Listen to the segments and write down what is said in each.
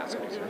Catskills.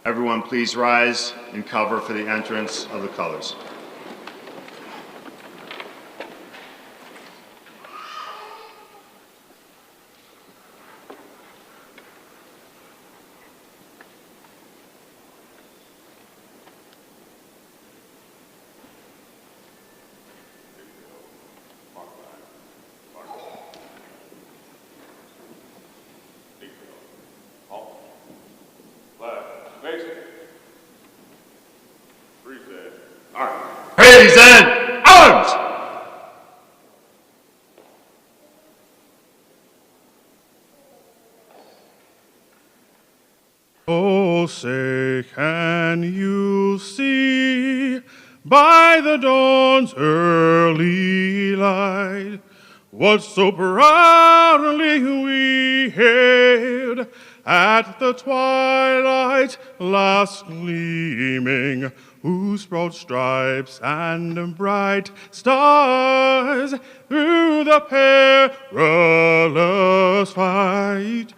Everyone, please rise and cover for the entrance of the colors. All right. Oh, say, can you see by the dawn's early light what so proudly we hailed at the twilight's last gleaming, whose broad stripes and bright stars through the perilous fight?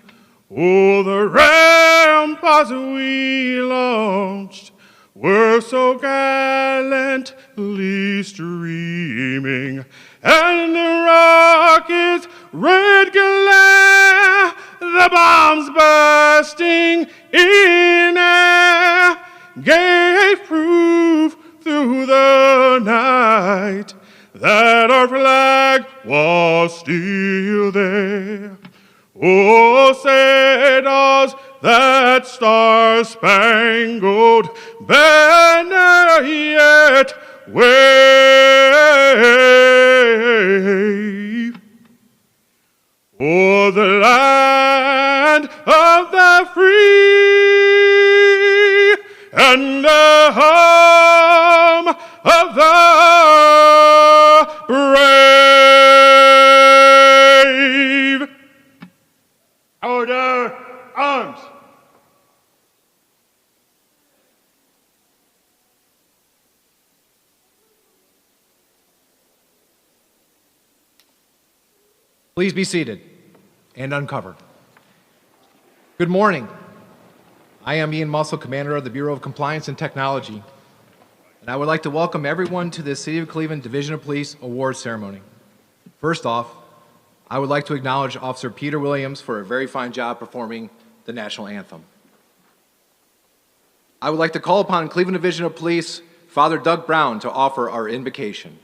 Oh, the ramparts we launched were so gallantly streaming, and the rocket's red glare, the bombs bursting in air, gave proof through the night that our flag was still there. Oh, say does that star-spangled banner yet wave o'er the land of the free and the home of the brave? Order arms. Please be seated and uncover. Good morning. I am Ian Muscle, Commander of the Bureau of Compliance and Technology, and I would like to welcome everyone to the City of Cleveland Division of Police Awards Ceremony. First off, I would like to acknowledge Officer Peter Williams for a very fine job performing the national anthem. I would like to call upon Cleveland Division of Police Father Doug Brown to offer our invocation.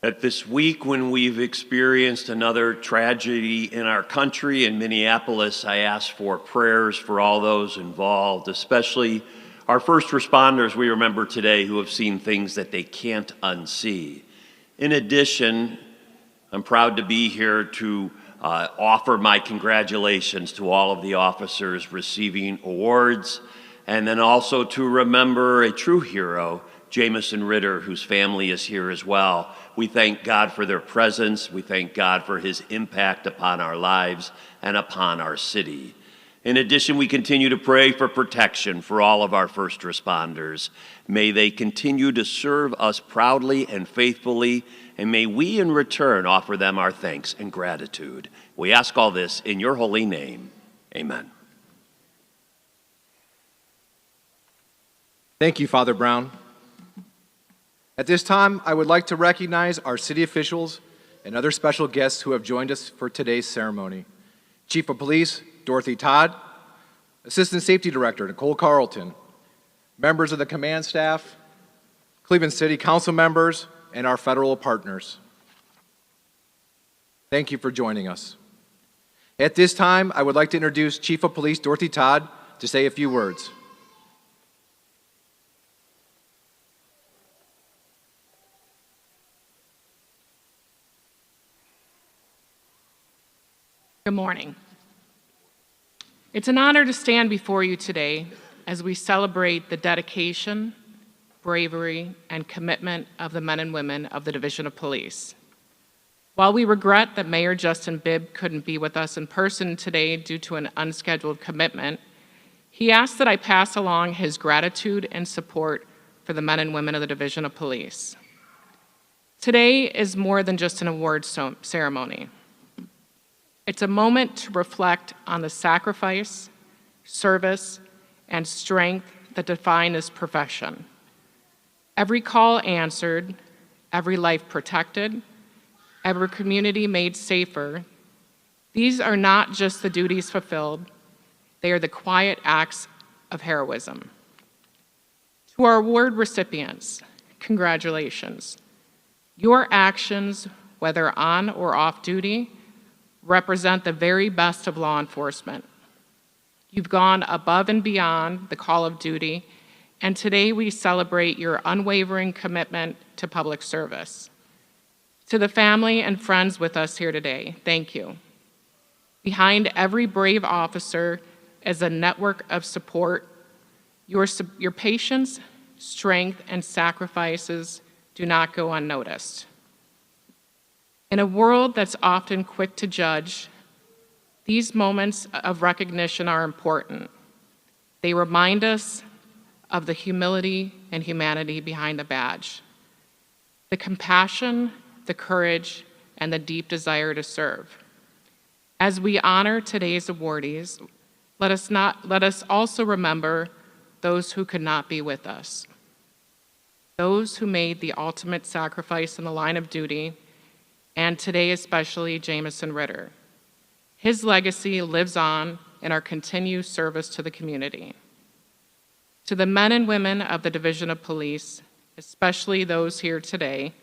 At this week when we've experienced another tragedy in our country in Minneapolis, I ask for prayers for all those involved, especially our first responders we remember today who have seen things that they can't unsee. In addition, I'm proud to be here to offer my congratulations to all of the officers receiving awards, and then also to remember a true hero, Jameson Ritter, whose family is here as well. We thank God for their presence. We thank God for his impact upon our lives and upon our city. In addition, we continue to pray for protection for all of our first responders. May they continue to serve us proudly and faithfully, and may we in return offer them our thanks and gratitude. We ask all this in your holy name. Amen. Thank you, Father Brown. At this time, I would like to recognize our city officials and other special guests who have joined us for today's ceremony. Chief of Police Dorothy Todd, Assistant Safety Director Nicole Carlton, members of the command staff, Cleveland City Council members, and our federal partners. Thank you for joining us. At this time, I would like to introduce Chief of Police Dorothy Todd to say a few words. Good morning. It's an honor to stand before you today as we celebrate the dedication, bravery, and commitment of the men and women of the Division of Police. While we regret that Mayor Justin Bibb couldn't be with us in person today due to an unscheduled commitment, he asked that I pass along his gratitude and support for the men and women of the Division of Police. Today is more than just an awards ceremony. It's a moment to reflect on the sacrifice, service, and strength that define this profession. Every call answered, every life protected, every community made safer, these are not just the duties fulfilled, they are the quiet acts of heroism. To our award recipients, congratulations. Your actions, whether on or off duty, represent the very best of law enforcement. You've gone above and beyond the call of duty, and today we celebrate your unwavering commitment to public service. To the family and friends with us here today, thank you. Behind every brave officer is a network of support. Your patience, strength, and sacrifices do not go unnoticed. In a world that's often quick to judge, these moments of recognition are important. They remind us of the humility and humanity behind the badge, the compassion, the courage, and the deep desire to serve. As we honor today's awardees, let us also remember those who could not be with us, those who made the ultimate sacrifice in the line of duty, and today especially Jameson Ritter. His legacy lives on in our continued service to the community. To the men and women of the Division of Police, especially those here today,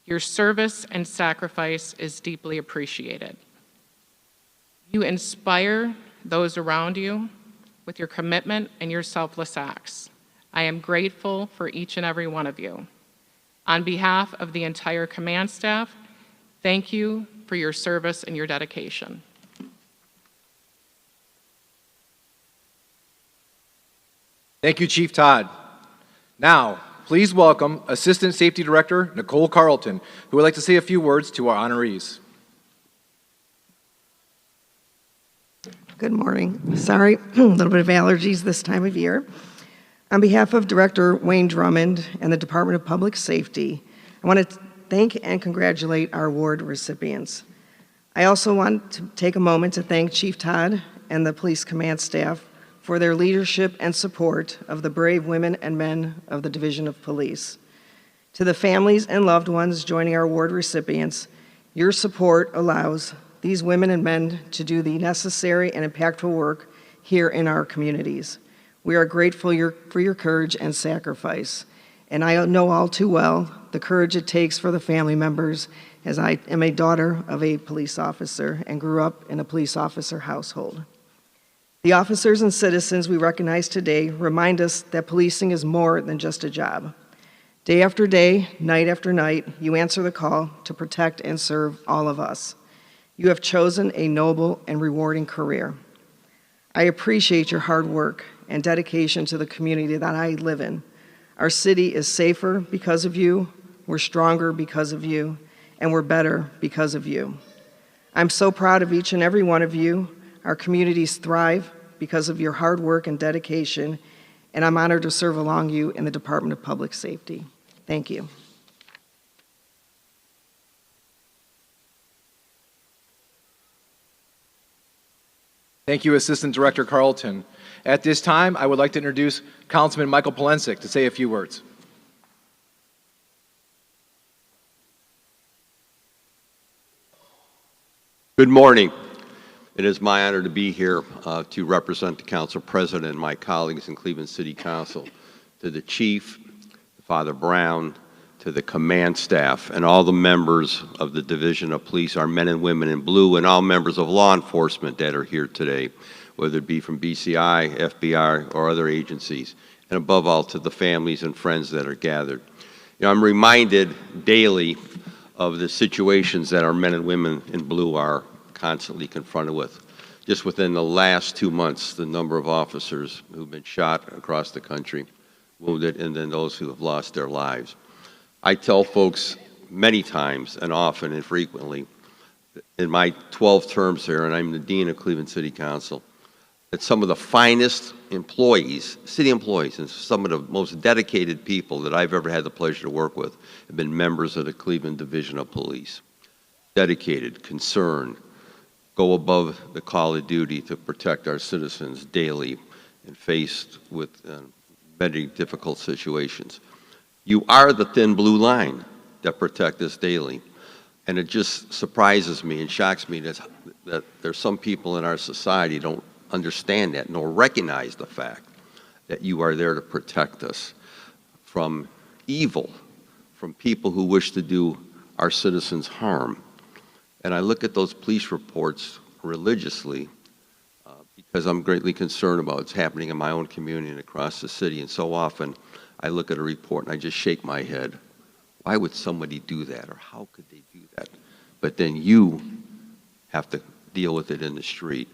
your service and sacrifice is deeply appreciated. You inspire those around you with your commitment and your selfless acts. I am grateful for each and every one of you. On behalf of the entire command staff, thank you for your service and your dedication. Thank you, Chief Todd. Now, please welcome Assistant Safety Director Nicole Carlton, who would like to say a few words to our honorees. Good morning. Sorry, a little bit of allergies this time of year. On behalf of Director Wayne Drummond and the Department of Public Safety, I want to thank and congratulate our award recipients. I also want to take a moment to thank Chief Todd and the police command staff for their leadership and support of the brave women and men of the Division of Police. To the families and loved ones joining our award recipients, your support allows these women and men to do the necessary and impactful work here in our communities. We are grateful for your courage and sacrifice. And I know all too well the courage it takes for the family members, as I am a daughter of a police officer and grew up in a police officer household. The officers and citizens we recognize today remind us that policing is more than just a job. Day after day, night after night, you answer the call to protect and serve all of us. You have chosen a noble and rewarding career. I appreciate your hard work and dedication to the community that I live in. Our city is safer because of you, we're stronger because of you, and we're better because of you. I'm so proud of each and every one of you. Our communities thrive because of your hard work and dedication, and I'm honored to serve along you in the Department of Public Safety. Thank you. Thank you, Assistant Director Carlton. At this time, I would like to introduce Councilman Michael Polensek to say a few words. Good morning. It is my honor to be here to represent the Council President and my colleagues in Cleveland City Council. To the Chief, Father Brown, to the command staff, and all the members of the Division of Police, our men and women in blue, and all members of law enforcement that are here today, whether it be from BCI, FBI, or other agencies, and above all to the families and friends that are gathered. You know, I'm reminded daily of the situations that our men and women in blue are constantly confronted with. Just within the last 2 months, the number of officers who've been shot across the country, wounded, and then those who have lost their lives. I tell folks many times and often and frequently in my 12 terms here, and I'm the Dean of Cleveland City Council, that some of the finest employees, city employees, and some of the most dedicated people that I've ever had the pleasure to work with have been members of the Cleveland Division of Police. Dedicated, concerned, go above the call of duty to protect our citizens daily and faced with many difficult situations. You are the thin blue line that protect us daily. And it just surprises me and shocks me that there's some people in our society don't understand that nor recognize the fact that you are there to protect us from evil, from people who wish to do our citizens harm. And I look at those police reports religiously because I'm greatly concerned about what's happening in my own community and across the city. And so often I look at a report and I just shake my head. Why would somebody do that, or how could they do that? But then you have to deal with it in the street.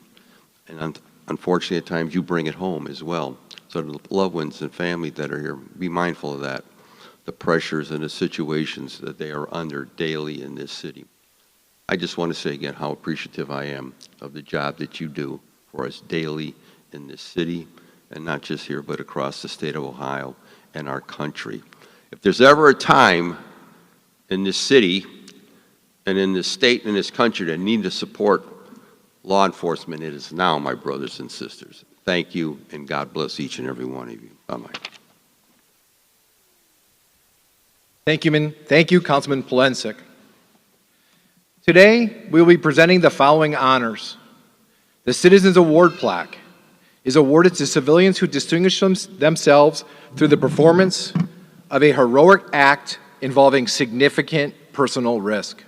And unfortunately, at times, you bring it home as well. So the loved ones and family that are here, be mindful of that, the pressures and the situations that they are under daily in this city. I just want to say again how appreciative I am of the job that you do for us daily in this city, and not just here, but across the state of Ohio and our country. If there's ever a time in this city and in this state and in this country that need to support law enforcement, it is now, my brothers and sisters. Thank you, and God bless each and every one of you. Bye-bye. Thank you, Councilman Polensek. Today, we will be presenting the following honors. The Citizens Award Plaque is awarded to civilians who distinguish themselves through the performance of a heroic act involving significant personal risk.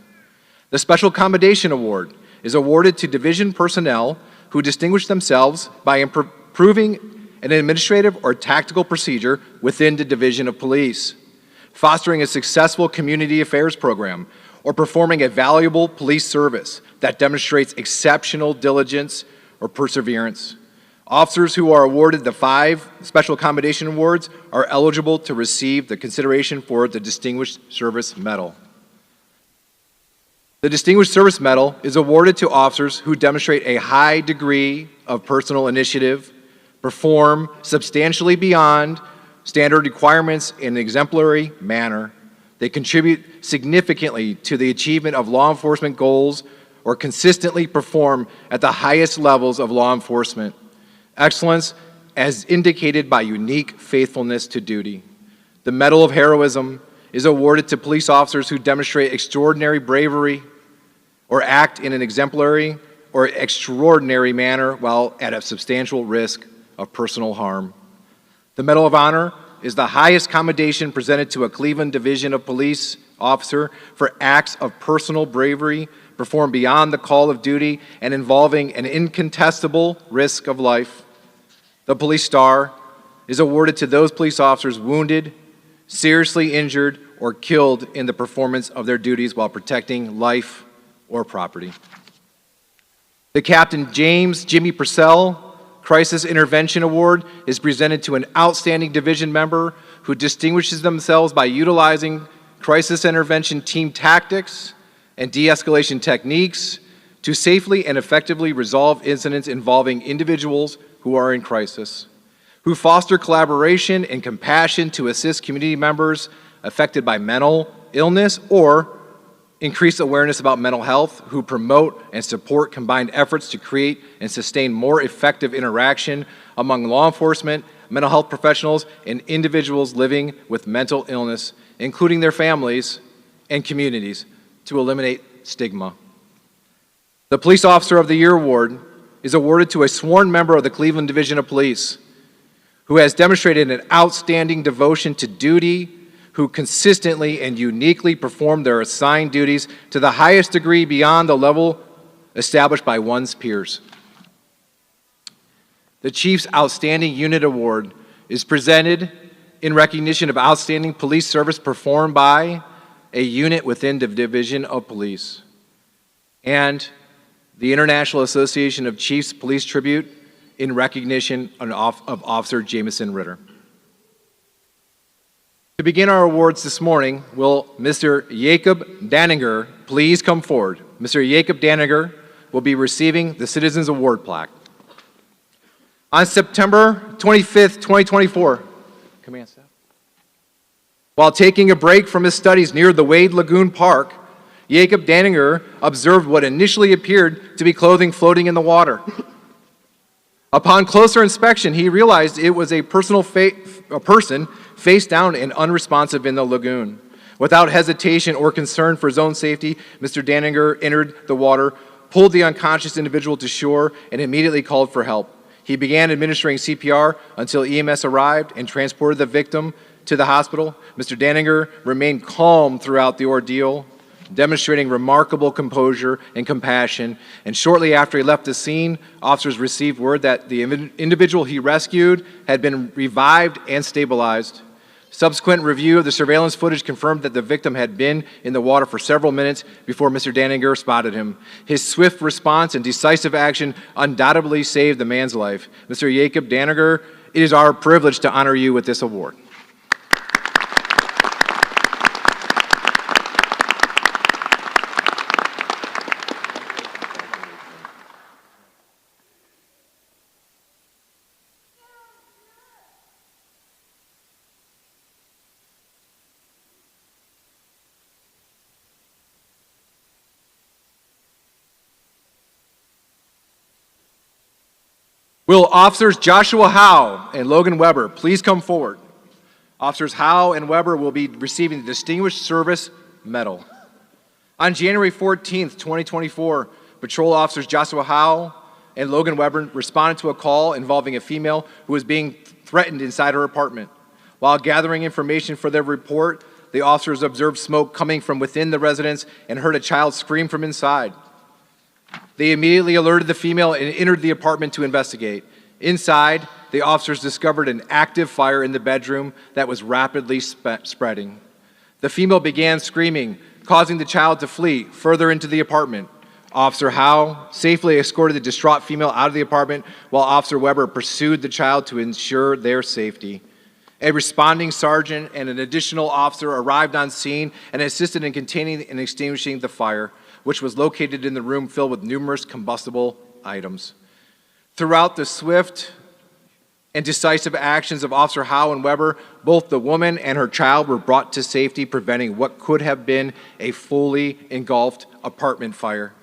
The Special Commendation Award is awarded to division personnel who distinguish themselves by improving an administrative or tactical procedure within the Division of Police, fostering a successful community affairs program, or performing a valuable police service that demonstrates exceptional diligence or perseverance. Officers who are awarded the 5 Special Commendation Awards are eligible to receive the consideration for the Distinguished Service Medal. The Distinguished Service Medal is awarded to officers who demonstrate a high degree of personal initiative, perform substantially beyond standard requirements in an exemplary manner. They contribute significantly to the achievement of law enforcement goals or consistently perform at the highest levels of law enforcement. Excellence as indicated by unique faithfulness to duty. The Medal of Heroism is awarded to police officers who demonstrate extraordinary bravery or act in an exemplary or extraordinary manner while at a substantial risk of personal harm. The Medal of Honor is the highest commendation presented to a Cleveland Division of Police officer for acts of personal bravery performed beyond the call of duty and involving an incontestable risk of life. The Police Star is awarded to those police officers wounded, seriously injured, or killed in the performance of their duties while protecting life or property. The Captain James Jimmy Purcell Crisis Intervention Award is presented to an outstanding division member who distinguishes themselves by utilizing crisis intervention team tactics and de-escalation techniques to safely and effectively resolve incidents involving individuals who are in crisis, who foster collaboration and compassion to assist community members affected by mental illness or increase awareness about mental health, who promote and support combined efforts to create and sustain more effective interaction among law enforcement, mental health professionals, and individuals living with mental illness, including their families and communities, to eliminate stigma. The Police Officer of the Year Award is awarded to a sworn member of the Cleveland Division of Police who has demonstrated an outstanding devotion to duty, who consistently and uniquely perform their assigned duties to the highest degree beyond the level established by one's peers. The Chief's Outstanding Unit Award is presented in recognition of outstanding police service performed by a unit within the Division of Police. And the International Association of Chiefs Police Tribute in recognition of Officer Jameson Ritter. To begin our awards this morning, will Mr. Jacob Danninger please come forward? Mr. Jacob Danninger will be receiving the Citizens Award plaque. On September 25th, 2024, Command Staff. While taking a break from his studies near the Wade Lagoon Park, Jacob Danninger observed what initially appeared to be clothing floating in the water. Upon closer inspection, he realized it was a person face down and unresponsive in the lagoon. Without hesitation or concern for his own safety, Mr. Danninger entered the water, pulled the unconscious individual to shore, and immediately called for help. He began administering CPR until EMS arrived and transported the victim to the hospital. Mr. Danninger remained calm throughout the ordeal, demonstrating remarkable composure and compassion. And shortly after he left the scene, officers received word that the individual he rescued had been revived and stabilized. Subsequent review of the surveillance footage confirmed that the victim had been in the water for several minutes before Mr. Daninger spotted him. His swift response and decisive action undoubtedly saved the man's life. Mr. Jacob Daninger, it is our privilege to honor you with this award. Will Officers Joshua Howe and Logan Weber please come forward? Officers Howe and Weber will be receiving the Distinguished Service Medal. On January 14th, 2024, Patrol Officers Joshua Howe and Logan Weber responded to a call involving a female who was being threatened inside her apartment. While gathering information for their report, the officers observed smoke coming from within the residence and heard a child scream from inside. They immediately alerted the female and entered the apartment to investigate. Inside, the officers discovered an active fire in the bedroom that was rapidly spreading. The female began screaming, causing the child to flee further into the apartment. Officer Howe safely escorted the distraught female out of the apartment while Officer Weber pursued the child to ensure their safety. A responding sergeant and an additional officer arrived on scene and assisted in containing and extinguishing the fire, which was located in the room filled with numerous combustible items. Throughout the swift and decisive actions of Officer Howe and Weber, both the woman and her child were brought to safety, preventing what could have been a fully engulfed apartment fire.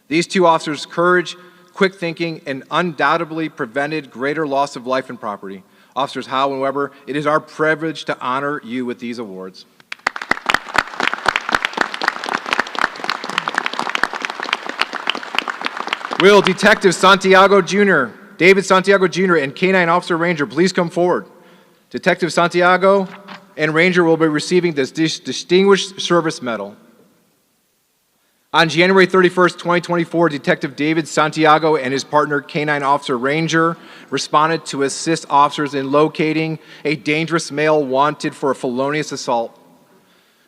These two officers' courage, quick thinking, and undoubtedly prevented greater loss of life and property. Officers Howe and Weber, it is our privilege to honor you with these awards. Will Detective Santiago Jr., David Santiago Jr., and K-9 Officer Ranger please come forward? Detective Santiago and Ranger will be receiving this Distinguished Service Medal. On January 31st, 2024, Detective David Santiago and his partner, K-9 Officer Ranger, responded to assist officers in locating a dangerous male wanted for a felonious assault.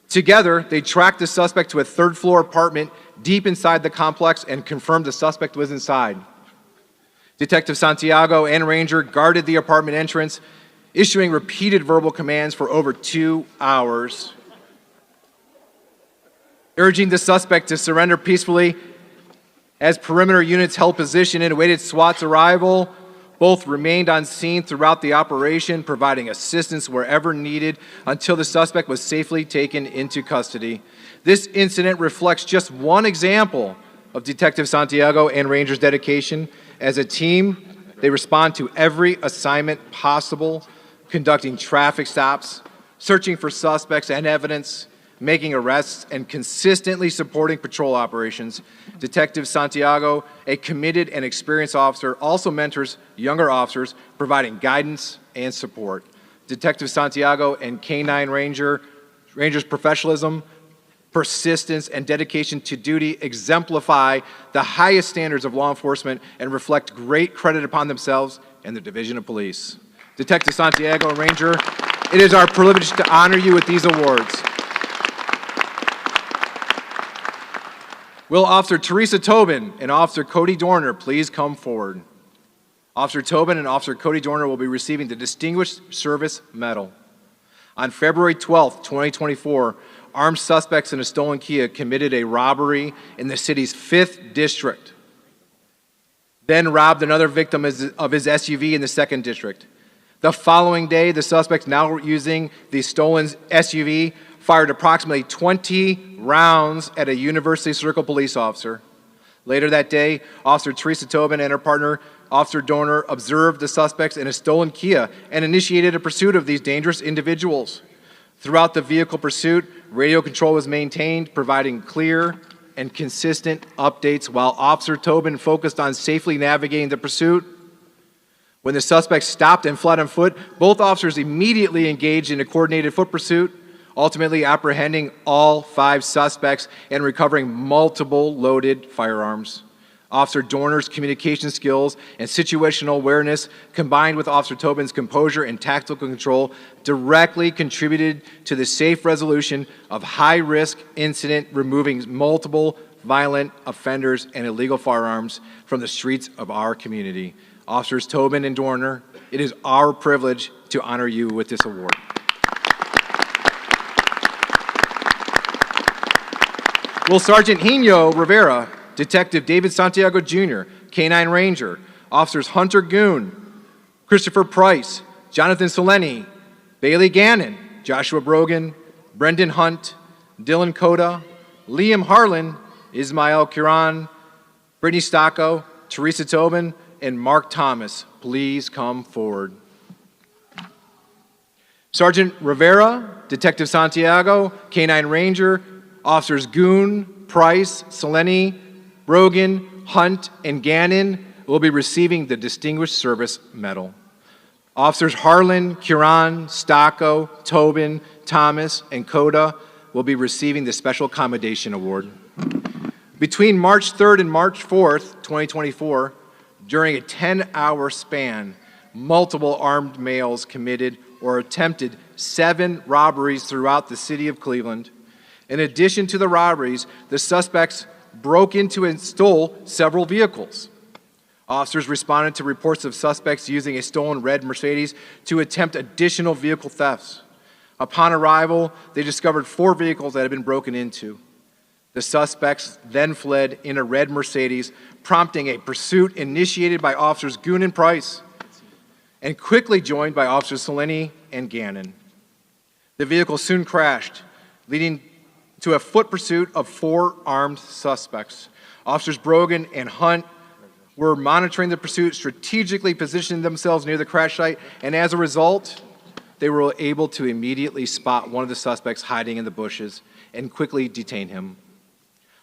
Together, they tracked the suspect to a third-floor apartment deep inside the complex and confirmed the suspect was inside. Detective Santiago and Ranger guarded the apartment entrance, issuing repeated verbal commands for over 2 hours, urging the suspect to surrender peacefully. As perimeter units held position and awaited SWAT's arrival, both remained on scene throughout the operation, providing assistance wherever needed until the suspect was safely taken into custody. This incident reflects just one example of Detective Santiago and Ranger's dedication. As a team, they respond to every assignment possible, conducting traffic stops, searching for suspects and evidence, making arrests, and consistently supporting patrol operations. Detective Santiago, a committed and experienced officer, also mentors younger officers, providing guidance and support. Detective Santiago and K-9 Ranger's professionalism, persistence, and dedication to duty exemplify the highest standards of law enforcement and reflect great credit upon themselves and the Division of Police. Detective Santiago and Ranger, it is our privilege to honor you with these awards. Will Officer Teresa Tobin and Officer Cody Dorner please come forward? Officer Tobin and Officer Cody Dorner will be receiving the Distinguished Service Medal. On February 12th, 2024, armed suspects in a stolen Kia committed a robbery in the city's 5th district, then robbed another victim of his SUV in the 2nd district. The following day, the suspects, now using the stolen SUV, fired approximately 20 rounds at a University Circle police officer. Later that day, Officer Teresa Tobin and her partner, Officer Dorner, observed the suspects in a stolen Kia and initiated a pursuit of these dangerous individuals. Throughout the vehicle pursuit, radio control was maintained, providing clear and consistent updates while Officer Tobin focused on safely navigating the pursuit. When the suspects stopped and fled on foot, both officers immediately engaged in a coordinated foot pursuit, ultimately apprehending all 5 suspects and recovering multiple loaded firearms. Officer Dorner's communication skills and situational awareness, combined with Officer Tobin's composure and tactical control, directly contributed to the safe resolution of high-risk incident, removing multiple violent offenders and illegal firearms from the streets of our community. Officers Tobin and Dorner, it is our privilege to honor you with this award. Will Sergeant Hino Rivera, Detective David Santiago Jr., K-9 Ranger, Officers Hunter Goon, Christopher Price, Jonathan Seleni, Bailey Gannon, Joshua Brogan, Brendan Hunt, Dylan Coda, Liam Harlan, Ismael Kiran, Brittany Stocco, Teresa Tobin, and Mark Thomas, please come forward. Sergeant Rivera, Detective Santiago, K-9 Ranger, Officers Goon, Price, Seleni, Brogan, Hunt, and Gannon will be receiving the Distinguished Service Medal. Officers Harlan, Kiran, Stocco, Tobin, Thomas, and Coda will be receiving the Special Commendation Award. Between March 3rd and March 4th, 2024, during a 10-hour span, multiple armed males committed or attempted 7 robberies throughout the city of Cleveland. In addition to the robberies, the suspects broke into and stole several vehicles. Officers responded to reports of suspects using a stolen red Mercedes to attempt additional vehicle thefts. Upon arrival, they discovered 4 vehicles that had been broken into. The suspects then fled in a red Mercedes, prompting a pursuit initiated by Officers Goon and Price, and quickly joined by Officers Seleni and Gannon. The vehicle soon crashed, leading to a foot pursuit of 4 armed suspects. Officers Brogan and Hunt were monitoring the pursuit, strategically positioning themselves near the crash site, and as a result, they were able to immediately spot one of the suspects hiding in the bushes and quickly detain him.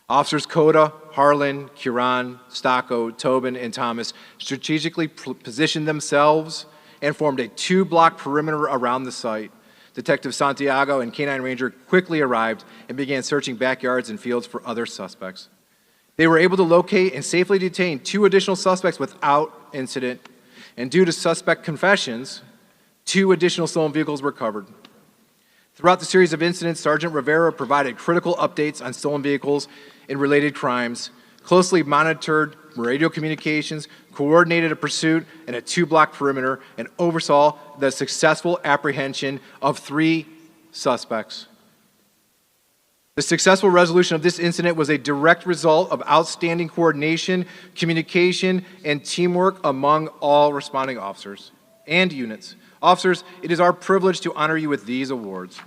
Officers Coda, Harlan, Kiran, Stocco, Tobin, and Thomas strategically positioned themselves and formed a 2-block perimeter around the site. Detective Santiago and K-9 Ranger quickly arrived and began searching backyards and fields for other suspects. They were able to locate and safely detain 2 additional suspects without incident, and due to suspect confessions, 2 additional stolen vehicles were recovered. Throughout the series of incidents, Sergeant Rivera provided critical updates on stolen vehicles and related crimes, closely monitored radio communications, coordinated a pursuit and a 2-block perimeter, and oversaw the successful apprehension of 3 suspects. The successful resolution of this incident was a direct result of outstanding coordination, communication, and teamwork among all responding officers and units. Officers, it is our privilege to honor you with these awards.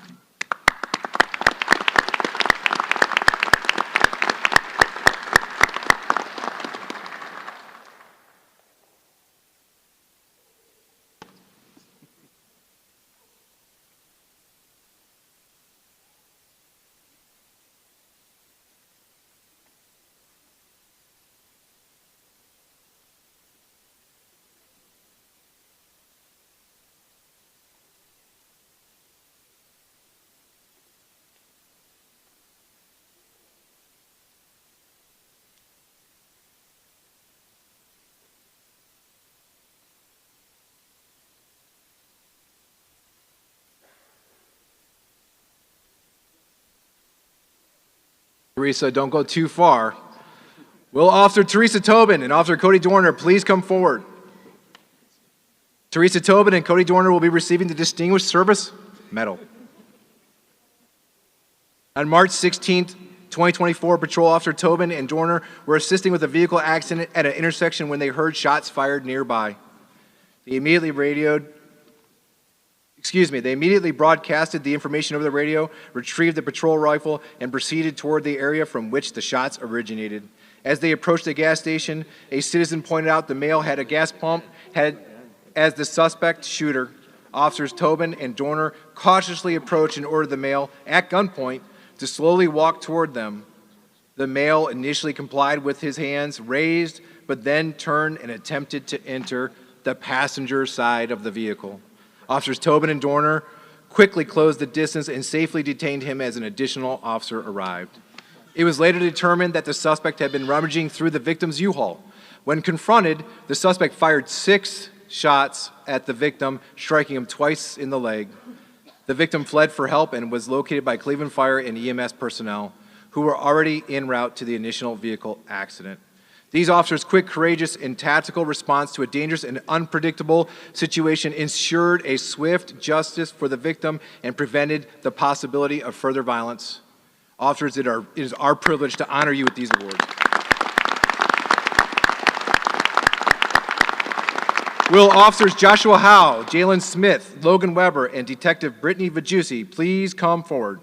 Teresa, don't go too far. Will Officer Teresa Tobin and Officer Cody Dorner please come forward? Teresa Tobin and Cody Dorner will be receiving the Distinguished Service Medal. On March 16th, 2024, Patrol Officer Tobin and Dorner were assisting with a vehicle accident at an intersection when they heard shots fired nearby. They immediately broadcasted the information over the radio, retrieved the patrol rifle, and proceeded toward the area from which the shots originated. As they approached the gas station, a citizen pointed out the male had a gas pump as the suspect shooter. Officers Tobin and Dorner cautiously approached and ordered the male, at gunpoint, to slowly walk toward them. The male initially complied with his hands raised, but then turned and attempted to enter the passenger side of the vehicle. Officers Tobin and Dorner quickly closed the distance and safely detained him as an additional officer arrived. It was later determined that the suspect had been rummaging through the victim's U-Haul. When confronted, the suspect fired 6 shots at the victim, striking him twice in the leg. The victim fled for help and was located by Cleveland Fire and EMS personnel, who were already en route to the initial vehicle accident. These officers' quick, courageous, and tactical response to a dangerous and unpredictable situation ensured a swift justice for the victim and prevented the possibility of further violence. Officers, it is our privilege to honor you with these awards. Will Officers Joshua Howe, Jalen Smith, Logan Weber, and Detective Brittany Vajussi please come forward?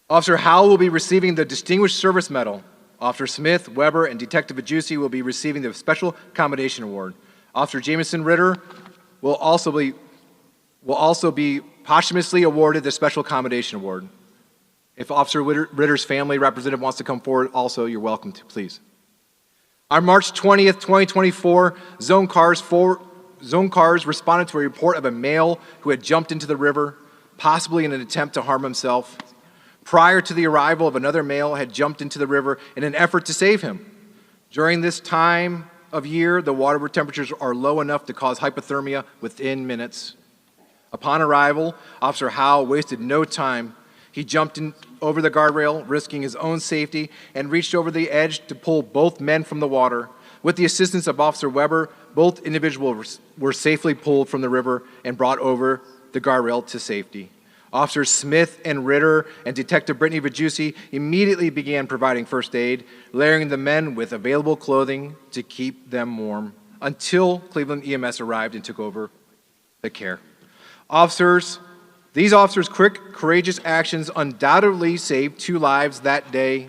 Officer Howe will be receiving the Distinguished Service Medal. Officer Smith, Weber, and Detective Vajussi will be receiving the Special Commendation Award. Officer Jameson Ritter will also be posthumously awarded the Special Commendation Award. If Officer Ritter's family representative wants to come forward also, you're welcome to, please. On March 20th, 2024, Zone Cars responded to a report of a male who had jumped into the river, possibly in an attempt to harm himself. Prior to the arrival of another male had jumped into the river in an effort to save him. During this time of year, the water temperatures are low enough to cause hypothermia within minutes. Upon arrival, Officer Howe wasted no time. He jumped over the guardrail, risking his own safety, and reached over the edge to pull both men from the water. With the assistance of Officer Weber, both individuals were safely pulled from the river and brought over the guardrail to safety. Officers Smith and Ritter and Detective Brittany Vajussi immediately began providing first aid, layering the men with available clothing to keep them warm until Cleveland EMS arrived and took over the care. These officers' quick, courageous actions undoubtedly saved 2 lives that day.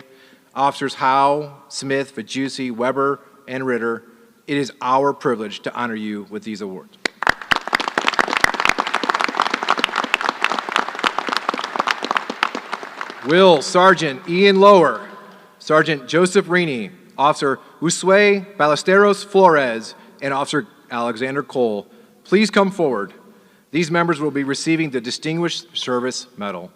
Officers Howe, Smith, Vajussi, Weber, and Ritter, it is our privilege to honor you with these awards. Will Sergeant Ian Lower, Sergeant Joseph Rini, Officer Usue Ballesteros Flores, and Officer Alexander Cole please come forward. These members will be receiving the Distinguished Service Medal.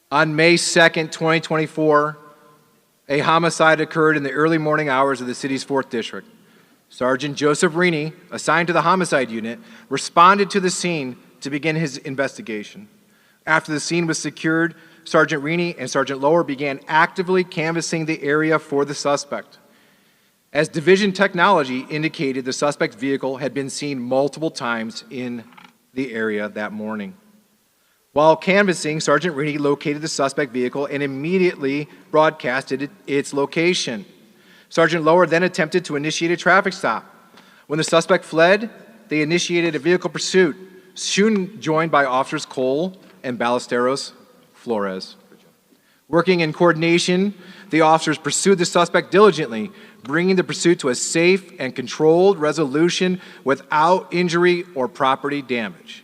On May 2nd, 2024, a homicide occurred in the early morning hours of the city's 4th District. Sergeant Joseph Rini, assigned to the homicide unit, responded to the scene to begin his investigation. After the scene was secured, Sergeant Rini and Sergeant Lower began actively canvassing the area for the suspect. As division technology indicated, the suspect's vehicle had been seen multiple times in the area that morning. While canvassing, Sergeant Rini located the suspect vehicle and immediately broadcasted its location. Sergeant Lower then attempted to initiate a traffic stop. When the suspect fled, they initiated a vehicle pursuit, soon joined by Officers Cole and Ballesteros Flores. Working in coordination, the officers pursued the suspect diligently, bringing the pursuit to a safe and controlled resolution without injury or property damage.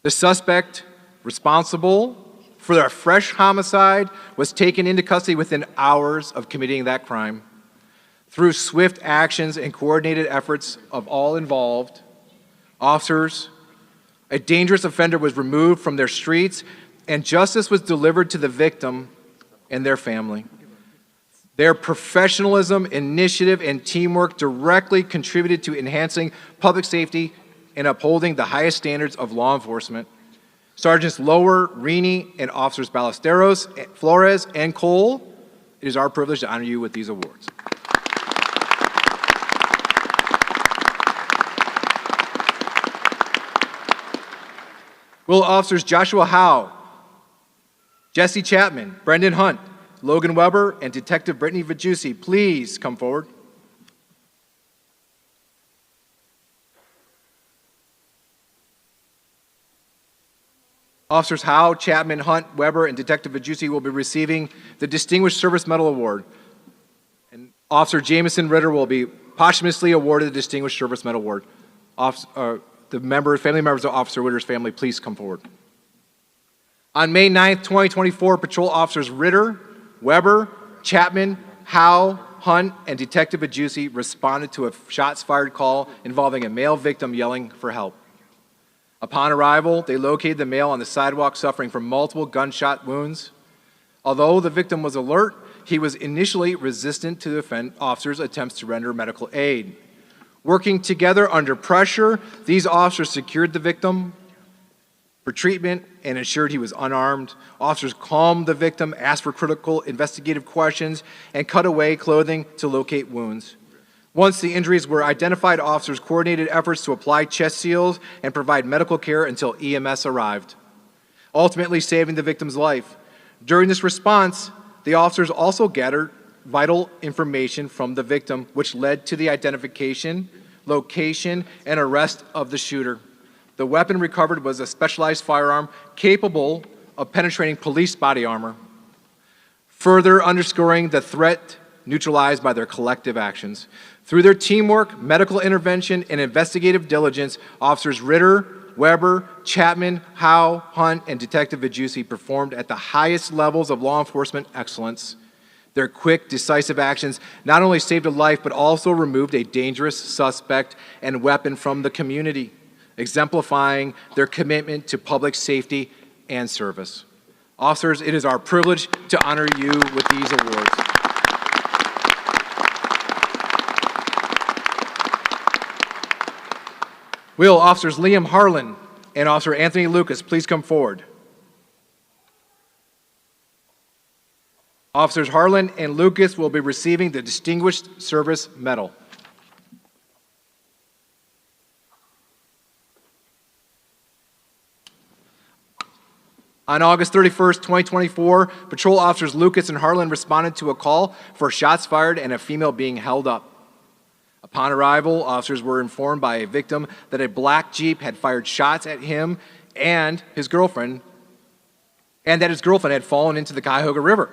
The suspect responsible for a fresh homicide was taken into custody within hours of committing that crime. Through swift actions and coordinated efforts of all involved, officers, a dangerous offender was removed from their streets and justice was delivered to the victim and their family. Their professionalism, initiative, and teamwork directly contributed to enhancing public safety and upholding the highest standards of law enforcement. Sergeants Lower, Rini, and Officers Ballesteros, Flores, and Cole, it is our privilege to honor you with these awards. Will Officers Joshua Howe, Jesse Chapman, Brendan Hunt, Logan Weber, and Detective Brittany Vajussi please come forward? Officers Howe, Chapman, Hunt, Weber, and Detective Vajussi will be receiving the Distinguished Service Medal Award. And Officer Jameson Ritter will be posthumously awarded the Distinguished Service Medal Award. Family members of Officer Ritter's family, please come forward. On May 9th, 2024, patrol officers Ritter, Weber, Chapman, Howe, Hunt, and Detective Adjusi responded to a shots fired call involving a male victim yelling for help. Upon arrival, they located the male on the sidewalk suffering from multiple gunshot wounds. Although the victim was alert, he was initially resistant to the officers' attempts to render medical aid. Working together under pressure, these officers secured the victim for treatment and ensured he was unarmed. Officers calmed the victim, asked for critical investigative questions, and cut away clothing to locate wounds. Once the injuries were identified, officers coordinated efforts to apply chest seals and provide medical care until EMS arrived, ultimately saving the victim's life. During this response, the officers also gathered vital information from the victim, which led to the identification, location, and arrest of the shooter. The weapon recovered was a specialized firearm capable of penetrating police body armor, further underscoring the threat neutralized by their collective actions. Through their teamwork, medical intervention, and investigative diligence, officers Ritter, Weber, Chapman, Howe, Hunt, and Detective Adjusi performed at the highest levels of law enforcement excellence. Their quick, decisive actions not only saved a life, but also removed a dangerous suspect and weapon from the community, exemplifying their commitment to public safety and service. Officers, it is our privilege to honor you with these awards. Will Officers Liam Harlan and Officer Anthony Lucas please come forward? Officers Harlan and Lucas will be receiving the Distinguished Service Medal. On August 31st, 2024, patrol officers Lucas and Harlan responded to a call for shots fired and a female being held up. Upon arrival, officers were informed by a victim that a black Jeep had fired shots at him and his girlfriend, and that his girlfriend had fallen into the Cuyahoga River.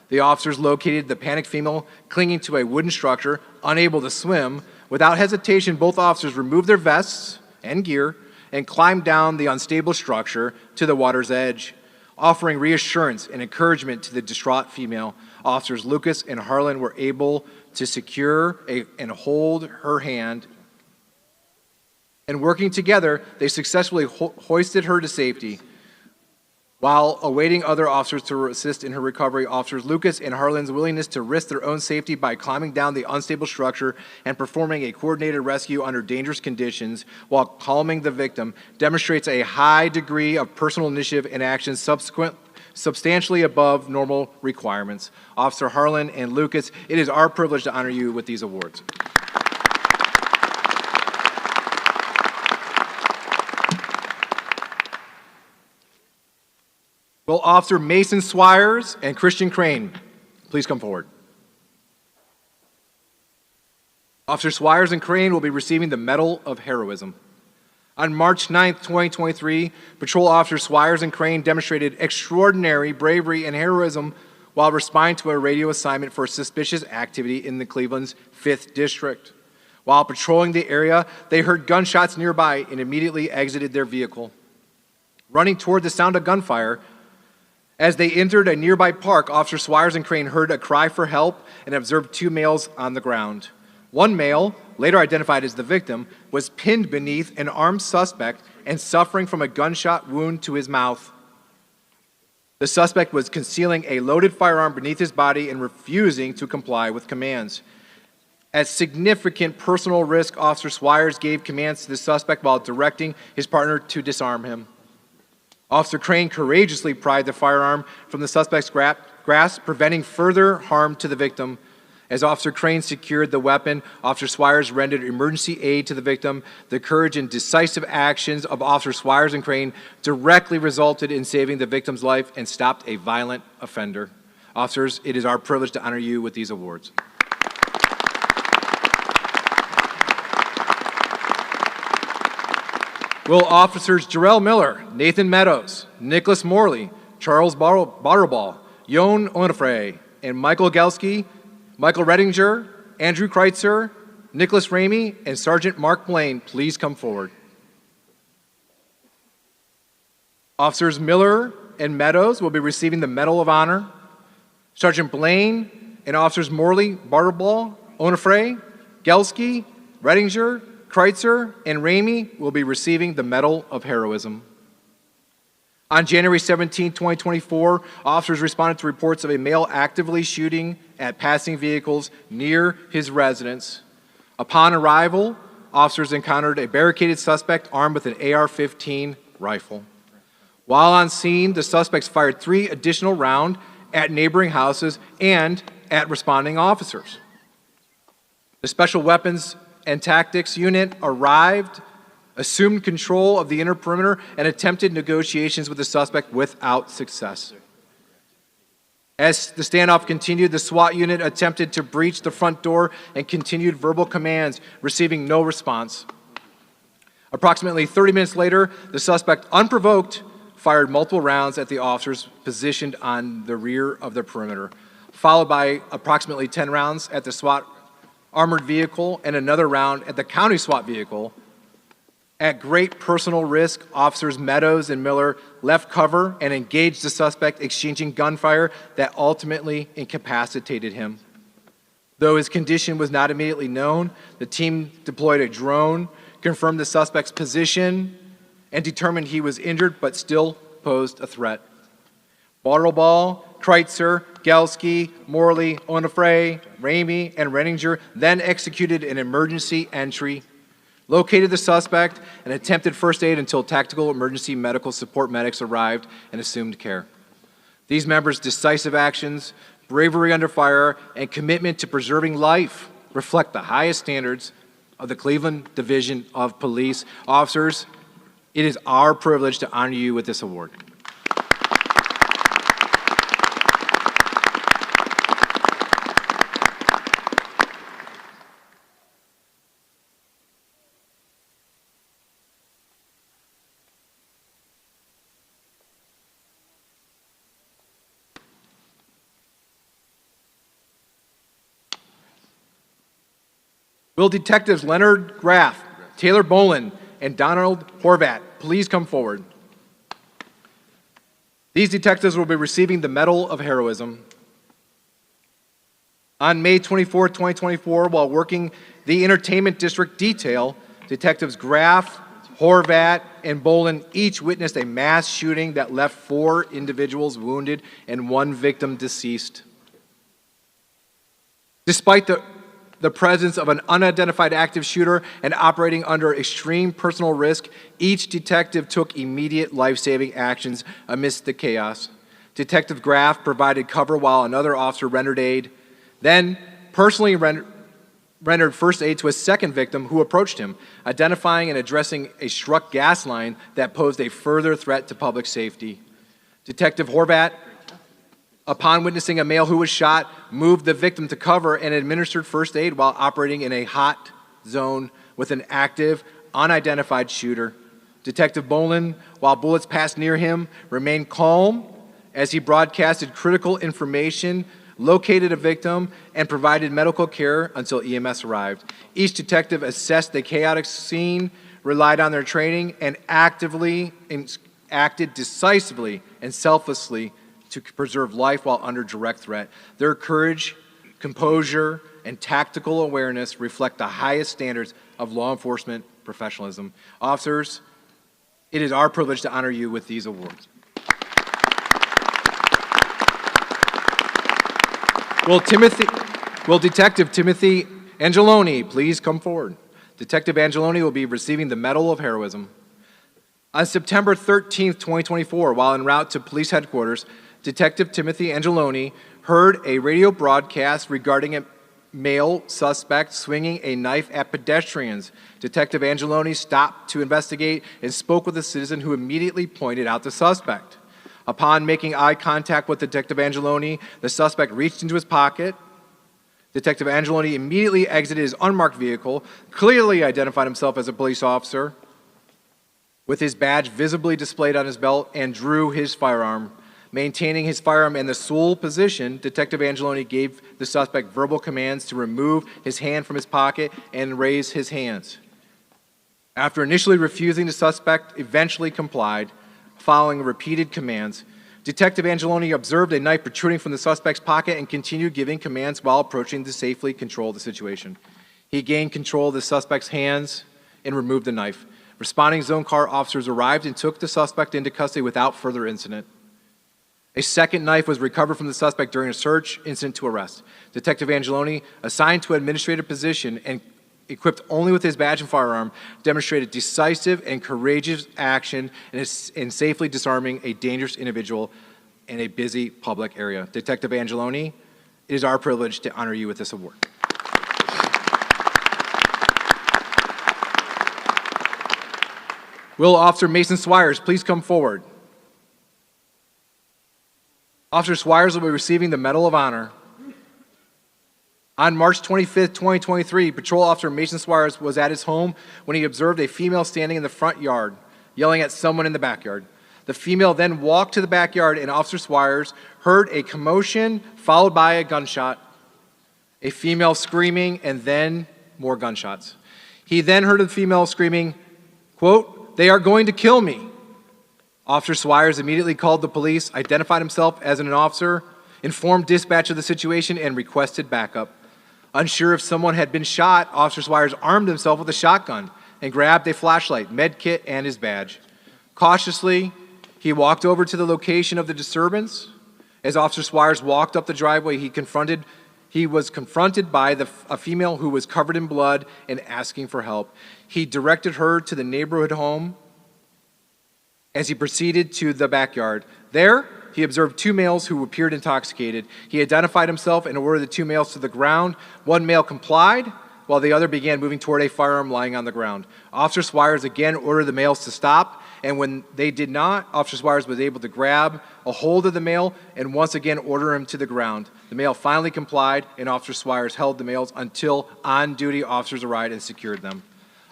The officers located the panicked female clinging to a wooden structure, unable to swim. Without hesitation, both officers removed their vests and gear and climbed down the unstable structure to the water's edge, offering reassurance and encouragement to the distraught female. Officers Lucas and Harlan were able to secure and hold her hand, and working together, they successfully hoisted her to safety. While awaiting other officers to assist in her recovery, officers Lucas and Harlan's willingness to risk their own safety by climbing down the unstable structure and performing a coordinated rescue under dangerous conditions while calming the victim demonstrates a high degree of personal initiative and action substantially above normal requirements. Officer Harlan and Lucas, it is our privilege to honor you with these awards. Will Officer Mason Swires and Christian Crane please come forward? Officer Swires and Crane will be receiving the Medal of Heroism. On March 9th, 2023, patrol officers Swires and Crane demonstrated extraordinary bravery and heroism while responding to a radio assignment for suspicious activity in the Cleveland's 5th District. While patrolling the area, they heard gunshots nearby and immediately exited their vehicle. Running toward the sound of gunfire, as they entered a nearby park, Officer Swires and Crane heard a cry for help and observed two males on the ground. One male, later identified as the victim, was pinned beneath an armed suspect and suffering from a gunshot wound to his mouth. The suspect was concealing a loaded firearm beneath his body and refusing to comply with commands. At significant personal risk, Officer Swires gave commands to the suspect while directing his partner to disarm him. Officer Crane courageously pried the firearm from the suspect's grasp, preventing further harm to the victim. As Officer Crane secured the weapon, Officer Swires rendered emergency aid to the victim. The courage and decisive actions of Officer Swires and Crane directly resulted in saving the victim's life and stopped a violent offender. Officers, it is our privilege to honor you with these awards. Will Officers Jarrell Miller, Nathan Meadows, Nicholas Morley, Charles Butterball, Yon Onifre, and Michael Gelski, Michael Redinger, Andrew Kreitzer, Nicholas Ramey, and Sergeant Mark Blaine please come forward? Officers Miller and Meadows will be receiving the Medal of Honor. Sergeant Blaine and Officers Morley, Barterball, Onifray, Gelsky, Redinger, Kreitzer, and Ramey will be receiving the Medal of Heroism. On January 17, 2024, officers responded to reports of a male actively shooting at passing vehicles near his residence. Upon arrival, officers encountered a barricaded suspect armed with an AR-15 rifle. While on scene, the suspects fired 3 additional rounds at neighboring houses and at responding officers. The Special Weapons and Tactics Unit arrived, assumed control of the inner perimeter, and attempted negotiations with the suspect without success. As the standoff continued, the SWAT unit attempted to breach the front door and continued verbal commands, receiving no response. Approximately 30 minutes later, the suspect, unprovoked, fired multiple rounds at the officers positioned on the rear of the perimeter, followed by approximately 10 rounds at the SWAT armored vehicle and another round at the county SWAT vehicle. At great personal risk, officers Meadows and Miller left cover and engaged the suspect, exchanging gunfire that ultimately incapacitated him. Though his condition was not immediately known, the team deployed a drone, confirmed the suspect's position, and determined he was injured but still posed a threat. Bartleball, Kreitzer, Gelsky, Morley, Onifray, Ramey, and Redinger then executed an emergency entry, located the suspect, and attempted first aid until tactical emergency medical support medics arrived and assumed care. These members' decisive actions, bravery under fire, and commitment to preserving life reflect the highest standards of the Cleveland Division of Police. Officers, it is our privilege to honor you with this award. Will Detectives Leonard Graff, Taylor Boland, and Donald Horvat please come forward? These detectives will be receiving the Medal of Heroism. On May 24, 2024, while working the Entertainment District detail, Detectives Graff, Horvat, and Boland each witnessed a mass shooting that left 4 individuals wounded and 1 victim deceased. Despite the presence of an unidentified active shooter and operating under extreme personal risk, each detective took immediate life-saving actions amidst the chaos. Detective Graff provided cover while another officer rendered aid, then personally rendered first aid to a second victim who approached him, identifying and addressing a struck gas line that posed a further threat to public safety. Detective Horvat, upon witnessing a male who was shot, moved the victim to cover and administered first aid while operating in a hot zone with an active, unidentified shooter. Detective Boland, while bullets passed near him, remained calm as he broadcasted critical information, located a victim, and provided medical care until EMS arrived. Each detective assessed the chaotic scene, relied on their training, and acted decisively and selflessly to preserve life while under direct threat. Their courage, composure, and tactical awareness reflect the highest standards of law enforcement professionalism. Officers, it is our privilege to honor you with these awards. Will Detective Timothy Angeloni please come forward? Detective Angeloni will be receiving the Medal of Heroism. On September 13, 2024, while en route to police headquarters, Detective Timothy Angeloni heard a radio broadcast regarding a male suspect swinging a knife at pedestrians. Detective Angeloni stopped to investigate and spoke with a citizen who immediately pointed out the suspect. Upon making eye contact with Detective Angeloni, the suspect reached into his pocket. Detective Angeloni immediately exited his unmarked vehicle, clearly identified himself as a police officer, with his badge visibly displayed on his belt, and drew his firearm. Maintaining his firearm in the sole position, Detective Angeloni gave the suspect verbal commands to remove his hand from his pocket and raise his hands. After initially refusing, the suspect eventually complied. Following repeated commands, Detective Angeloni observed a knife protruding from the suspect's pocket and continued giving commands while approaching to safely control the situation. He gained control of the suspect's hands and removed the knife. Responding zone car officers arrived and took the suspect into custody without further incident. A second knife was recovered from the suspect during a search incident to arrest. Detective Angeloni, assigned to an administrative position and equipped only with his badge and firearm, demonstrated decisive and courageous action in safely disarming a dangerous individual in a busy public area. Detective Angeloni, it is our privilege to honor you with this award. Will Officer Mason Swires please come forward? Officer Swires will be receiving the Medal of Honor. On March 25th, 2023, Patrol Officer Mason Swires was at his home when he observed a female standing in the front yard, yelling at someone in the backyard. The female then walked to the backyard, and Officer Swires heard a commotion followed by a gunshot, a female screaming, and then more gunshots. He then heard the female screaming, quote, "They are going to kill me." Officer Swires immediately called the police, identified himself as an officer, informed dispatch of the situation, and requested backup. Unsure if someone had been shot, Officer Swires armed himself with a shotgun and grabbed a flashlight, med kit, and his badge. Cautiously, he walked over to the location of the disturbance. As Officer Swires walked up the driveway, he was confronted by a female who was covered in blood and asking for help. He directed her to the neighborhood home as he proceeded to the backyard. There, he observed two males who appeared intoxicated. He identified himself and ordered the two males to the ground. One male complied, while the other began moving toward a firearm lying on the ground. Officer Swires again ordered the males to stop, and when they did not, Officer Swires was able to grab a hold of the male and once again order him to the ground. The male finally complied, and Officer Swires held the males until on-duty officers arrived and secured them.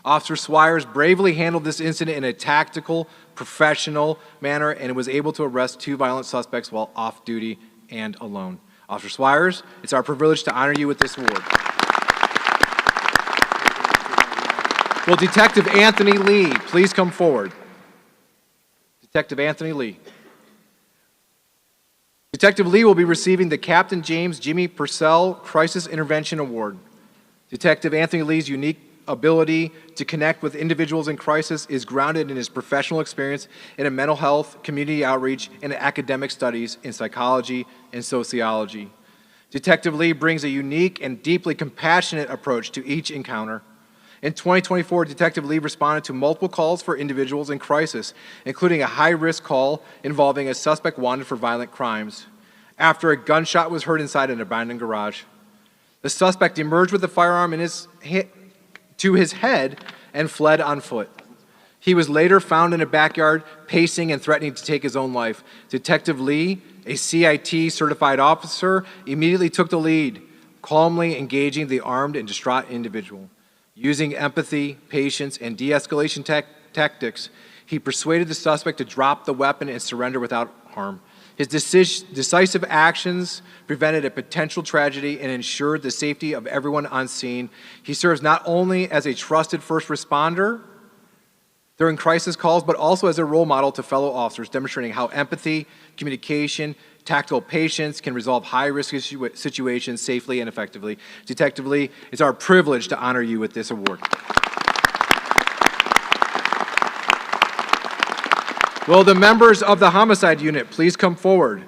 Officer Swires bravely handled this incident in a tactical, professional manner and was able to arrest two violent suspects while off-duty and alone. Officer Swires, it's our privilege to honor you with this award. Will Detective Anthony Lee please come forward? Detective Anthony Lee. Detective Lee will be receiving the Captain James Jimmy Purcell Crisis Intervention Award. Detective Anthony Lee's unique ability to connect with individuals in crisis is grounded in his professional experience in mental health, community outreach, and academic studies in psychology and sociology. Detective Lee brings a unique and deeply compassionate approach to each encounter. In 2024, Detective Lee responded to multiple calls for individuals in crisis, including a high-risk call involving a suspect wanted for violent crimes, after a gunshot was heard inside an abandoned garage. The suspect emerged with a firearm to his head and fled on foot. He was later found in a backyard, pacing and threatening to take his own life. Detective Lee, a CIT certified officer, immediately took the lead, calmly engaging the armed and distraught individual. Using empathy, patience, and de-escalation tactics, he persuaded the suspect to drop the weapon and surrender without harm. His decisive actions prevented a potential tragedy and ensured the safety of everyone on scene. He serves not only as a trusted first responder during crisis calls, but also as a role model to fellow officers, demonstrating how empathy, communication, tactical patience can resolve high-risk situations safely and effectively. Detective Lee, it's our privilege to honor you with this award. Will the members of the Homicide Unit please come forward?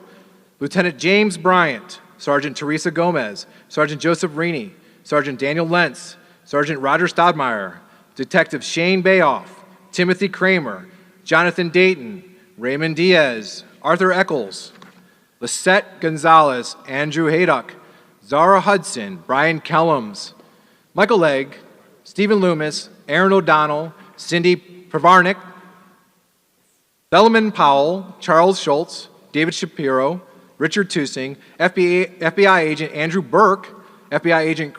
Lieutenant James Bryant, Sergeant Teresa Gomez, Sergeant Joseph Rini, Sergeant Daniel Lentz, Sergeant Roger Stodmeyer, Detective Shane Bayoff, Timothy Kramer, Jonathan Dayton, Raymond Diaz, Arthur Eccles, Lisette Gonzalez, Andrew Haydock, Zara Hudson, Brian Kellums, Michael Legg, Stephen Loomis, Aaron O'Donnell, Cindy Pravarnik, Bellarmine Powell, Charles Schultz, David Shapiro, Richard Tusing, FBI Agent Andrew Burke, FBI Agent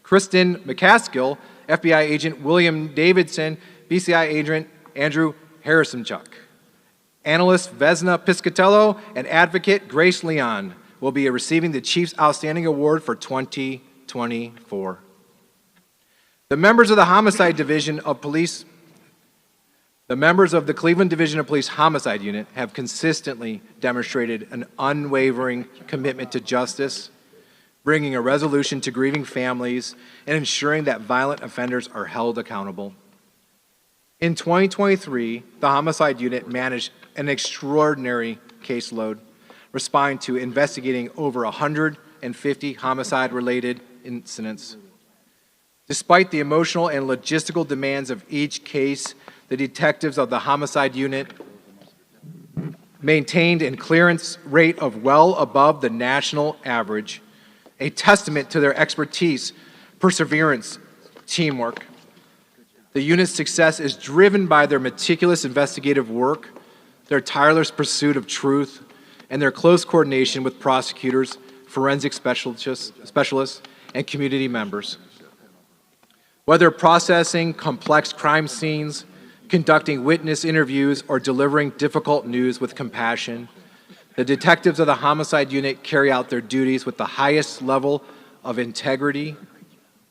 Kristen McCaskill, FBI Agent William Davidson, BCI Agent Andrew Harrisonchuk. Analyst Vesna Piscatello and Advocate Grace Leon will be receiving the Chief's Outstanding Award for 2024. The members of the Homicide Division of Police The members of the Cleveland Division of Police Homicide Unit have consistently demonstrated an unwavering commitment to justice, bringing a resolution to grieving families and ensuring that violent offenders are held accountable. In 2023, the Homicide Unit managed an extraordinary caseload, responding to investigating over 150 homicide-related incidents. Despite the emotional and logistical demands of each case, the detectives of the Homicide Unit maintained a clearance rate of well above the national average, a testament to their expertise, perseverance, teamwork. The unit's success is driven by their meticulous investigative work, their tireless pursuit of truth, and their close coordination with prosecutors, forensic specialists, and community members. Whether processing complex crime scenes, conducting witness interviews, or delivering difficult news with compassion, the detectives of the Homicide Unit carry out their duties with the highest level of integrity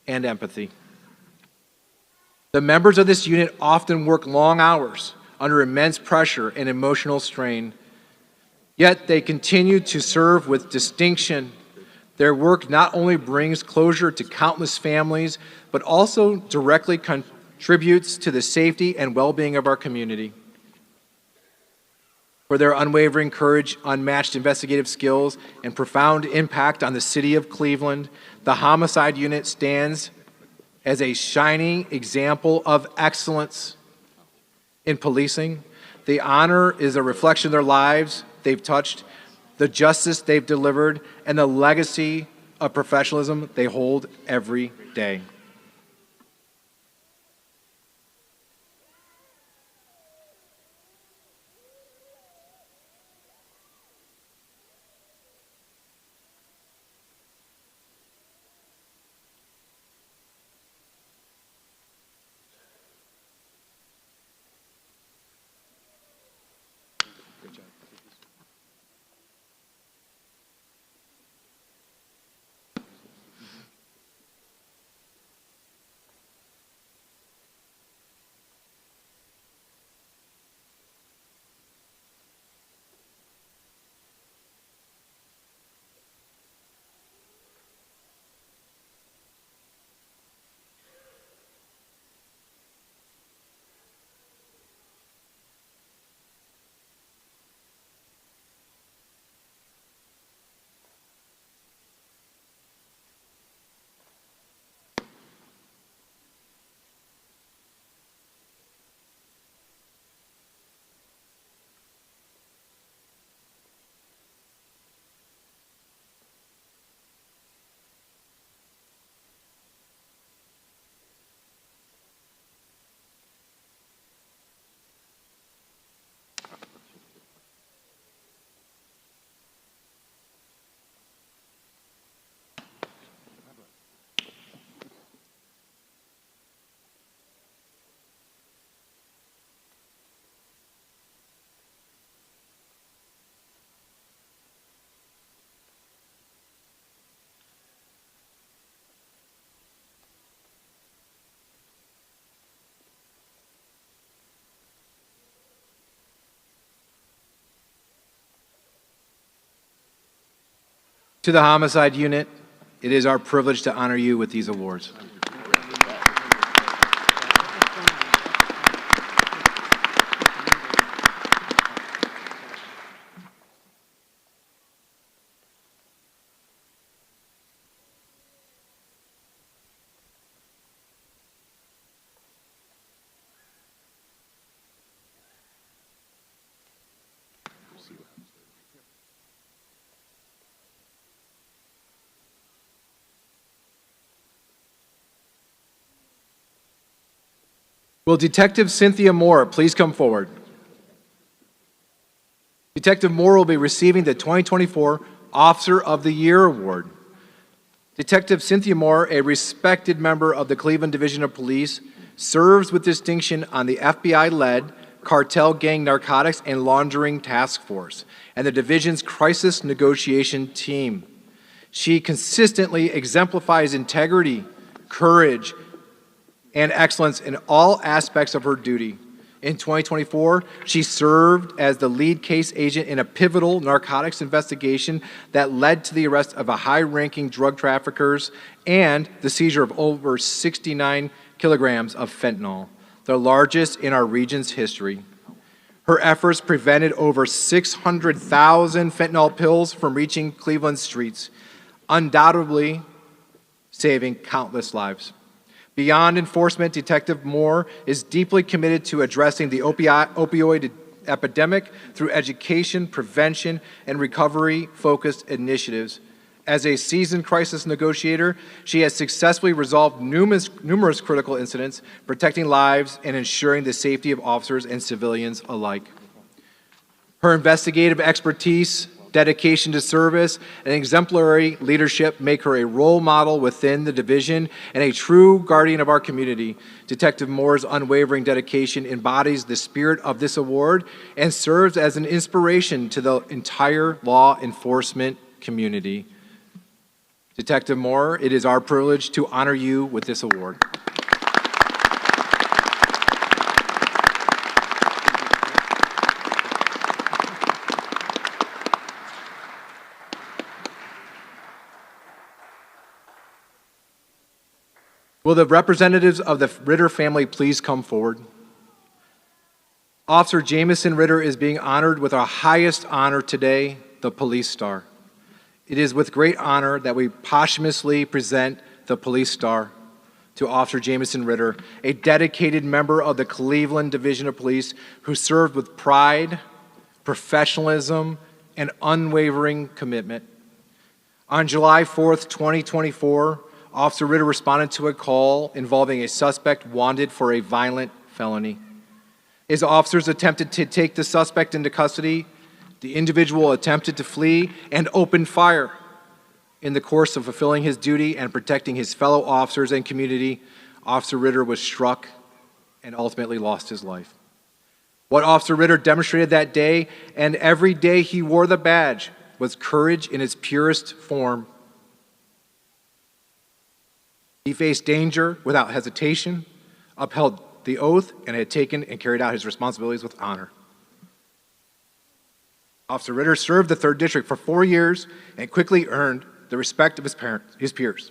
and empathy. The members of this unit often work long hours under immense pressure and emotional strain, yet they continue to serve with distinction. Their work not only brings closure to countless families, but also directly contributes to the safety and well-being of our community. For their unwavering courage, unmatched investigative skills, and profound impact on the city of Cleveland, the Homicide Unit stands as a shining example of excellence in policing. The honor is a reflection of their lives they've touched, the justice they've delivered, and the legacy of professionalism they hold every day. To the Homicide Unit, it is our privilege to honor you with these awards. Will Detective Cynthia Moore please come forward? Detective Moore will be receiving the 2024 Officer of the Year Award. Detective Cynthia Moore, a respected member of the Cleveland Division of Police, serves with distinction on the FBI-led Cartel Gang Narcotics and Laundering Task Force and the division's crisis negotiation team. She consistently exemplifies integrity, courage, and excellence in all aspects of her duty. In 2024, she served as the lead case agent in a pivotal narcotics investigation that led to the arrest of a high-ranking drug traffickers and the seizure of over 69 kilograms of fentanyl, the largest in our region's history. Her efforts prevented over 600,000 fentanyl pills from reaching Cleveland streets, undoubtedly saving countless lives. Beyond enforcement, Detective Moore is deeply committed to addressing the opioid epidemic through education, prevention, and recovery-focused initiatives. As a seasoned crisis negotiator, she has successfully resolved numerous critical incidents, protecting lives and ensuring the safety of officers and civilians alike. Her investigative expertise, dedication to service, and exemplary leadership make her a role model within the division and a true guardian of our community. Detective Moore's unwavering dedication embodies the spirit of this award and serves as an inspiration to the entire law enforcement community. Detective Moore, it is our privilege to honor you with this award. Will the representatives of the Ritter family please come forward? Officer Jamison Ritter is being honored with our highest honor today, the Police Star. It is with great honor that we posthumously present the Police Star to Officer Jamison Ritter, a dedicated member of the Cleveland Division of Police who served with pride, professionalism, and unwavering commitment. On July 4th, 2024, Officer Ritter responded to a call involving a suspect wanted for a violent felony. His officers attempted to take the suspect into custody. The individual attempted to flee and opened fire. In the course of fulfilling his duty and protecting his fellow officers and community, Officer Ritter was struck and ultimately lost his life. What Officer Ritter demonstrated that day and every day he wore the badge was courage in its purest form. He faced danger without hesitation, upheld the oath, and had taken and carried out his responsibilities with honor. Officer Ritter served the 3rd District for 4 years and quickly earned the respect of his peers.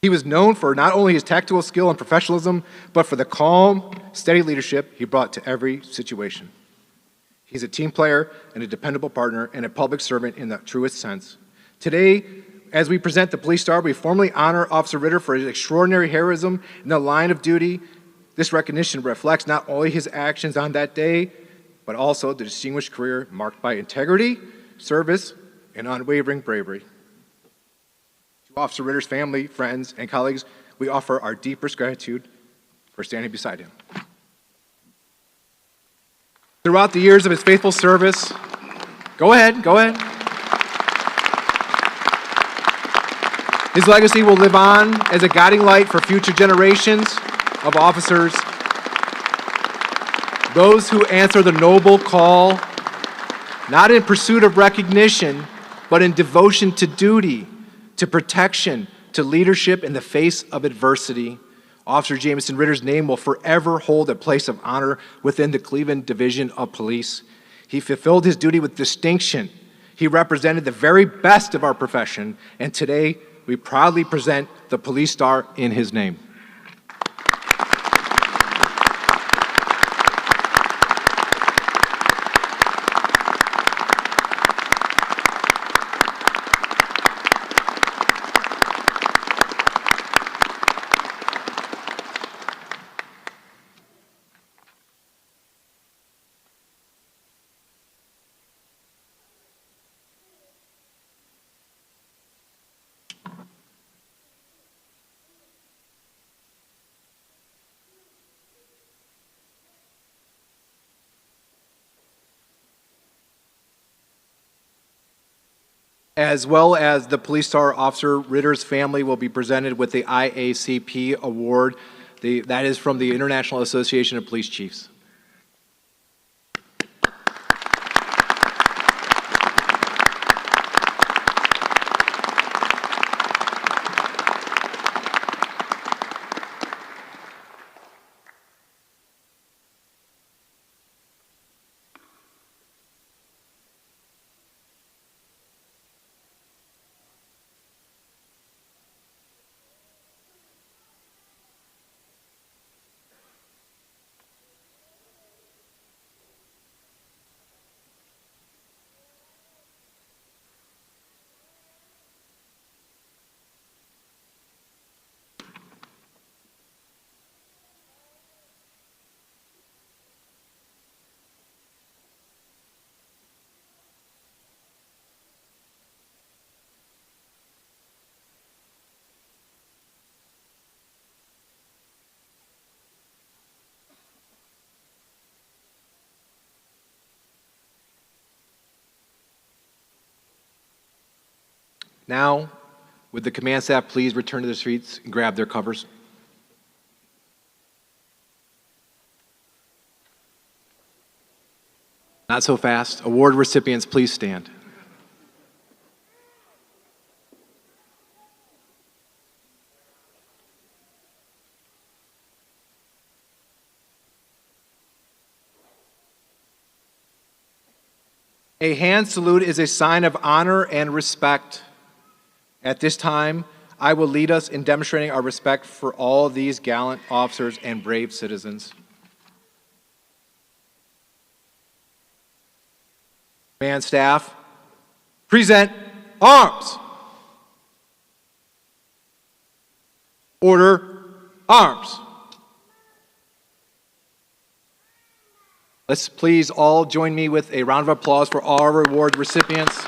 He was known for not only his tactical skill and professionalism, but for the calm, steady leadership he brought to every situation. He's a team player and a dependable partner and a public servant in the truest sense. Today, as we present the Police Star, we formally honor Officer Ritter for his extraordinary heroism in the line of duty. This recognition reflects not only his actions on that day, but also the distinguished career marked by integrity, service, and unwavering bravery. To Officer Ritter's family, friends, and colleagues, we offer our deepest gratitude for standing beside him. Throughout the years of his faithful service, go ahead. His legacy will live on as a guiding light for future generations of officers, those who answer the noble call, not in pursuit of recognition, but in devotion to duty, to protection, to leadership in the face of adversity. Officer Jamison Ritter's name will forever hold a place of honor within the Cleveland Division of Police. He fulfilled his duty with distinction. He represented the very best of our profession, and today we proudly present the Police Star in his name. As well as the Police Star, Officer Ritter's family will be presented with the IACP Award. That is from the International Association of Police Chiefs. Now, would the command staff please return to their seats and grab their covers? Not so fast. Award recipients, please stand. A hand salute is a sign of honor and respect. At this time, I will lead us in demonstrating our respect for all these gallant officers and brave citizens. Command staff, present arms. Order, arms. Let's please all join me with a round of applause for all our award recipients.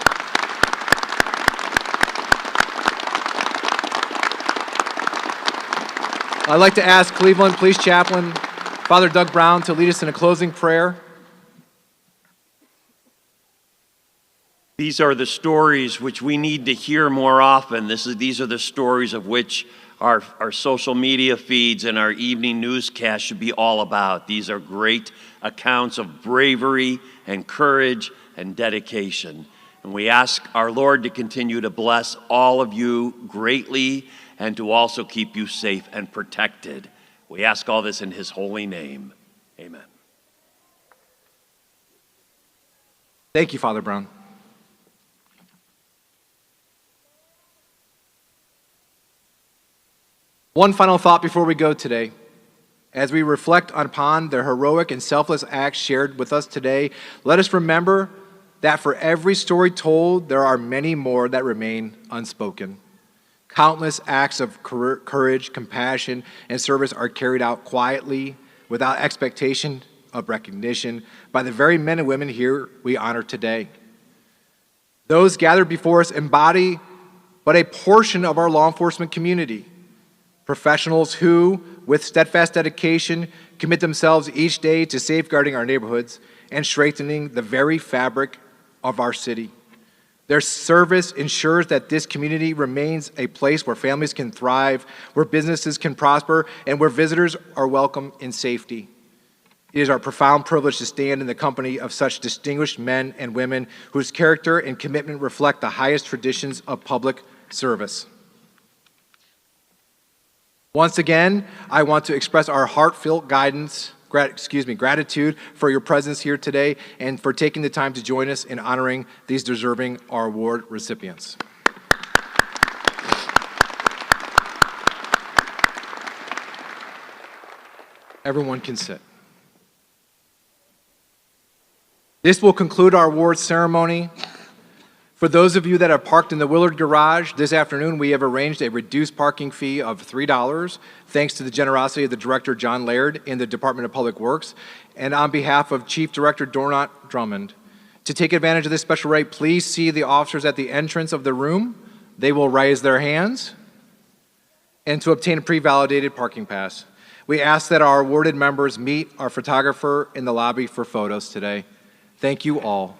I'd like to ask Cleveland Police Chaplain Father Doug Brown to lead us in a closing prayer. These are the stories which we need to hear more often. These are the stories of which our social media feeds and our evening newscasts should be all about. These are great accounts of bravery and courage and dedication. And we ask our Lord to continue to bless all of you greatly and to also keep you safe and protected. We ask all this in His holy name. Amen. Thank you, Father Brown. One final thought before we go today. As we reflect upon the heroic and selfless acts shared with us today, let us remember that for every story told, there are many more that remain unspoken. Countless acts of courage, compassion, and service are carried out quietly, without expectation of recognition, by the very men and women here we honor today. Those gathered before us embody but a portion of our law enforcement community. Professionals who, with steadfast dedication, commit themselves each day to safeguarding our neighborhoods and strengthening the very fabric of our city. Their service ensures that this community remains a place where families can thrive, where businesses can prosper, and where visitors are welcome in safety. It is our profound privilege to stand in the company of such distinguished men and women whose character and commitment reflect the highest traditions of public service. Once again, I want to express our heartfelt gratitude for your presence here today and for taking the time to join us in honoring these deserving our award recipients. Everyone can sit. This will conclude our awards ceremony. For those of you that have parked in the Willard Garage, this afternoon we have arranged a reduced parking fee of $3, thanks to the generosity of the Director John Laird in the Department of Public Works, and on behalf of Chief Director Dornot Drummond. To take advantage of this special rate, please see the officers at the entrance of the room. They will raise their hands, and to obtain a pre-validated parking pass. We ask that our awarded members meet our photographer in the lobby for photos today. Thank you all.